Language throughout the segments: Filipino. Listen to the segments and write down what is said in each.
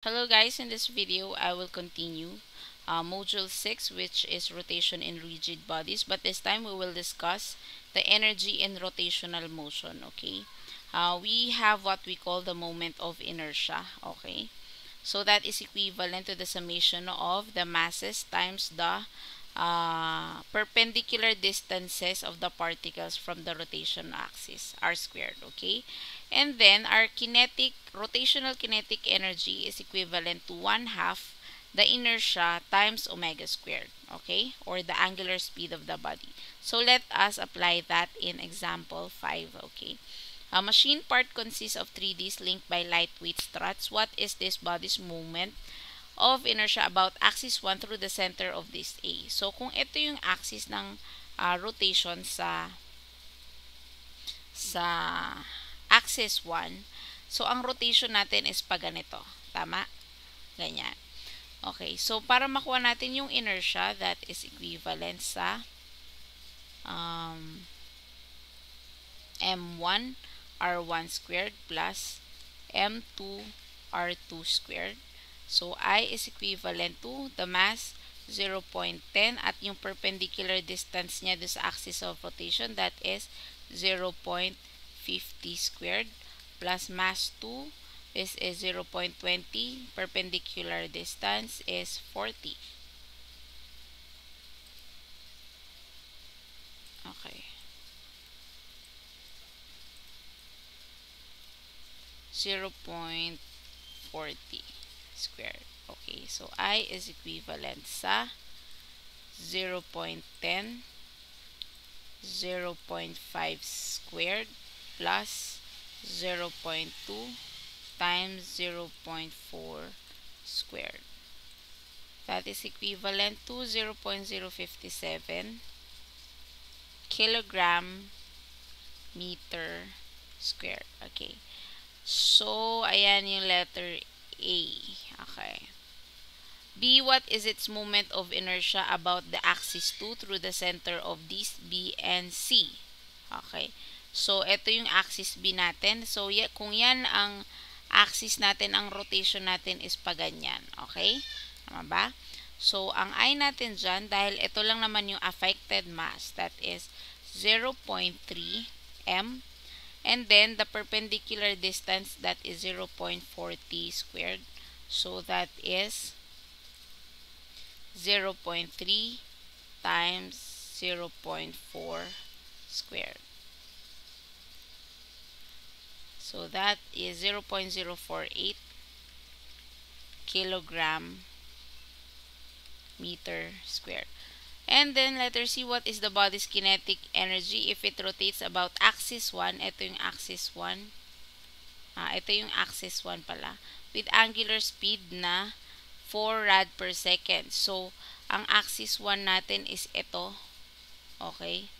Hello guys, in this video I will continue module 6, which is rotation in rigid bodies, but this time we will discuss the energy in rotational motion. Okay, we have what we call the moment of inertia. Okay, so that is equivalent to the summation of the masses times the perpendicular distances of the particles from the rotation axis, r squared. Okay, and then our rotational kinetic energy is equivalent to 1/2 the inertia times omega squared. Okay, or the angular speed of the body. So let us apply that in example 5. Okay, a machine part consists of 3Ds linked by lightweight struts. What is this body's moment of inertia about axis 1 through the center of this A? So, kung ito yung axis ng rotation sa axis 1, so ang rotation natin is pa ganito. Tama? Ganyan. Okay, so para makuha natin yung inertia, that is equivalent sa m1 r1 squared plus m2 r2 squared. So, I is equivalent to the mass 0.10 at yung perpendicular distance niya do sa axis of rotation, that is 0.50 squared plus mass 2, this is 0.20, perpendicular distance is 40. Okay. 0.40 squared. Okay, so I is equivalent sa 0.10, 0.5 squared plus 0.2 times 0.4 squared. That is equivalent to 0.057 kilogram meter squared. Okay. So, ayan yung letter A. Okay. B, what is its moment of inertia about the axis 2 through the center of these B and C? Okay. So, ito yung axis B natin. So, kung yan ang axis natin, ang rotation natin is pa ganyan. Okay? Tama ba? So, ang I natin dyan, dahil ito lang naman yung affected mass, that is 0.3 m. And then, the perpendicular distance, that is 0.40 squared. So, that is 0.3 times 0.4 squared. So, that is 0.048 kilogram meter squared. And then, letter C, what is the body's kinetic energy if it rotates about axis 1? Ito yung axis 1. Ito yung axis 1 pala. With angular speed na 4 rad per second. So, ang axis 1 natin is ito. Okay?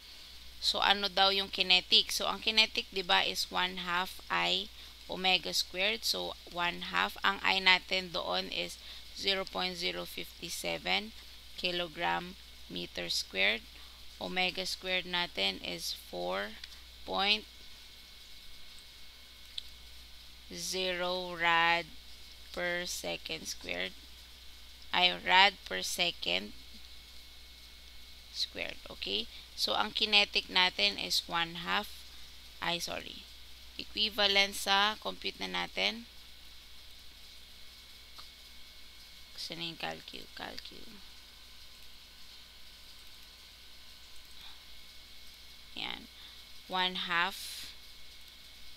So, ano daw yung kinetic? So, ang kinetic, di ba, is 1/2 I omega squared. So, 1/2. Ang I natin doon is 0.057 kilogram meter squared. Omega squared natin is 4.0 rad per second squared. Ay, rad per second squared. Okay? So, ang kinetic natin is 1/2. Equivalent sa, compute na natin. Gusto na yung calculate. Yan. 1/2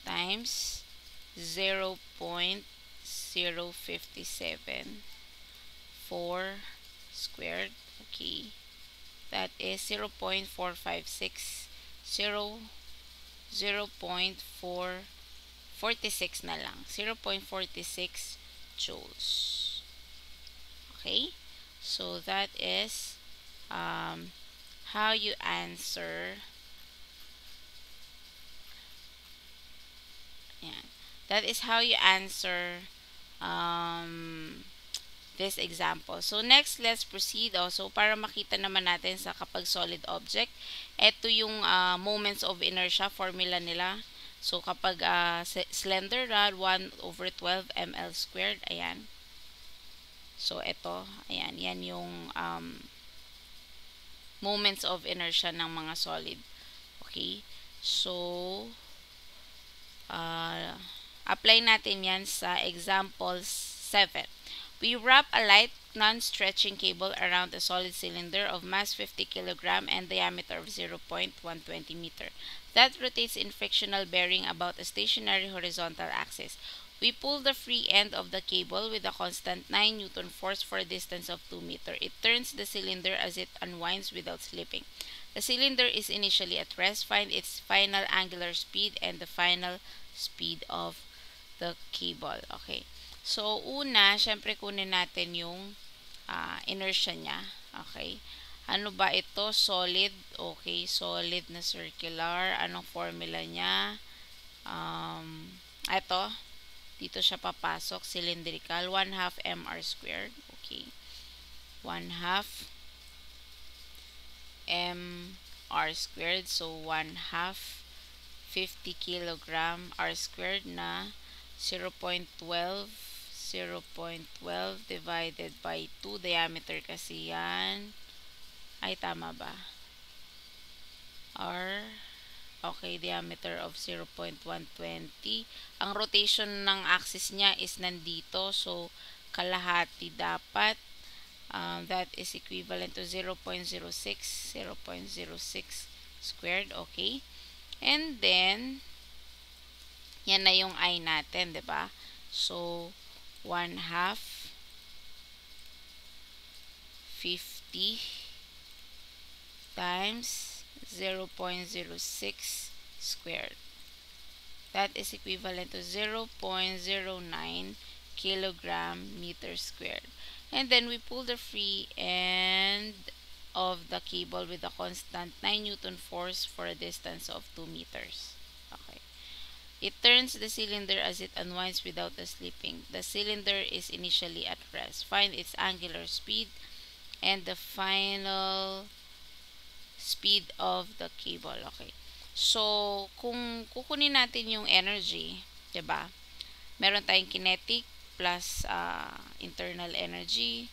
times 0.057 4 squared. Okay. That is 0.456 0.446 na lang. 0.46 joules. Okay? So, that is how you answer. Yan. That is how you answer this example. So, next, let's proceed also para makita naman natin sa kapag solid object. Ito yung moments of inertia, formula nila. So, kapag slender rod, 1/12 ml squared, ayan. So, ito, ayan, yan yung moments of inertia ng mga solid. Okay? So, apply natin yan sa example 7. We wrap a light non-stretching cable around a solid cylinder of mass 50 kg and diameter of 0.120 meter that rotates in frictional bearing about a stationary horizontal axis. We pull the free end of the cable with a constant 9 Newton force for a distance of 2 meter. It turns the cylinder as it unwinds without slipping. The cylinder is initially at rest. Find its final angular speed and the final speed of the cable. Okay. So, una, syempre kunin natin yung inertia niya. Okay. Ano ba ito? Solid. Okay. Solid na circular. Anong formula niya? Ito. Dito siya papasok. Cylindrical. 1/2 mr squared. Okay. 1/2 mr squared. So, 1/2 50 kilogram r squared na 0.12 divided by 2 diameter kasi yan. Ay, tama ba? R. Okay, diameter of 0.120. Ang rotation ng axis niya is nandito. So, kalahati dapat. That is equivalent to 0.06 squared. Okay. And then, yan na yung I natin, 'di ba? So, 1/2 50 times 0.06 squared. That is equivalent to 0.09 kilogram meter squared. And then we pull the free end of the cable with a constant 9 Newton force for a distance of 2 meters. Okay. It turns the cylinder as it unwinds without the slipping. The cylinder is initially at rest. Find its angular speed and the final speed of the cable. Okay. So, kung kukunin natin yung energy, 'di ba? Meron tayong kinetic plus internal energy.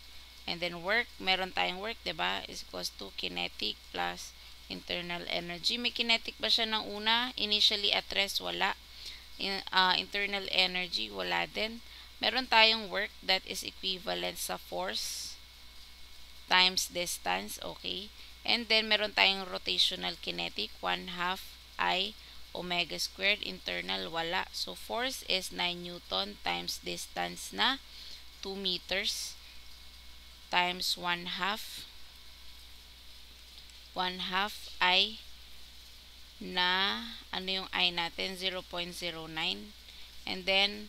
And then work, meron tayong work, 'di ba? Is equals to kinetic plus internal energy. May kinetic ba siya ng una? Initially at rest, wala. Internal energy, wala din. Meron tayong work that is equivalent sa force times distance, okay? And then, meron tayong rotational kinetic, 1/2 I omega squared, internal, wala. So, force is 9 Newton times distance na 2 meters times 1/2 I na, ano yung I natin? 0.09. And then,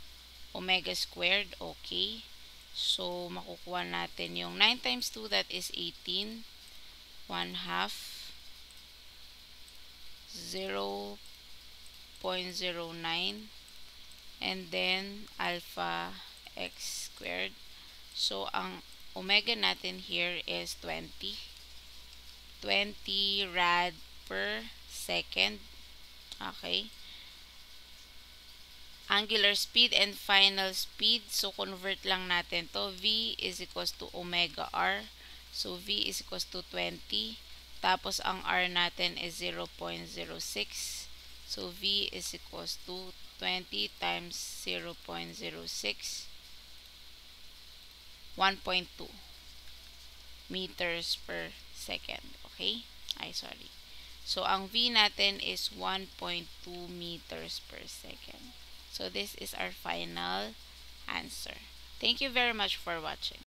omega squared, okay. So, makukuha natin yung 9 times 2, that is 18. 1/2 0.09 and then alpha x squared. So, ang omega natin here is 20 rad per second. Okay. Angular speed and final speed. So, convert lang natin to. V is equals to omega R. So, V is equals to 20. Tapos, ang R natin is 0.06. So, V is equals to 20 times 0.06. 1.2 meters per second. Okay? Ay, sorry. So, ang V natin is 1.2 meters per second. So, this is our final answer. Thank you very much for watching.